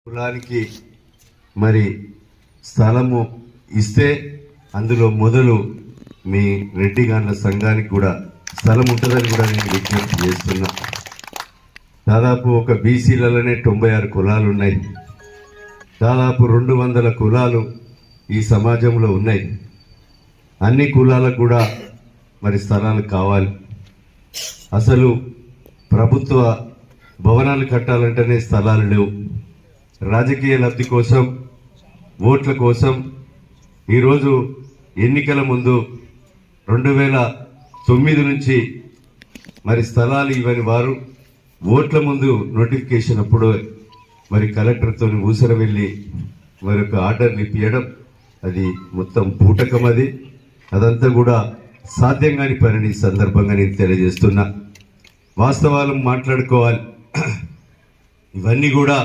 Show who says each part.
Speaker 1: కులానికి మరి స్థలము ఇస్తే అందులో మొదలు మీ రెడ్డి గాండ్ల సంఘానికి కూడా స్థలం ఉంటుందని కూడా నేను విజ్ఞప్తి చేస్తున్నా. దాదాపు ఒక బీసీలలోనే 96 కులాలు ఉన్నాయి. దాదాపు 200 కులాలు ఈ సమాజంలో ఉన్నాయి. అన్ని కులాలకు కూడా మరి స్థలాలు కావాలి. అసలు ప్రభుత్వ భవనాలు కట్టాలంటేనే స్థలాలు లేవు. రాజకీయ లబ్ధి కోసం, ఓట్ల కోసం ఈరోజు ఎన్నికల ముందు 2009 నుంచి మరి స్థలాలు ఇవ్వని వారు ఓట్ల ముందు నోటిఫికేషన్ అప్పుడు మరి కలెక్టర్తో ఊసర వెళ్ళి మరి ఒక ఆర్డర్లు ఇప్పించడం, అది మొత్తం బూటకం. అదంతా కూడా సాధ్యం కాని పనిని సందర్భంగా నేను తెలియజేస్తున్నా. వాస్తవాలు మాట్లాడుకోవాలి. ఇవన్నీ కూడా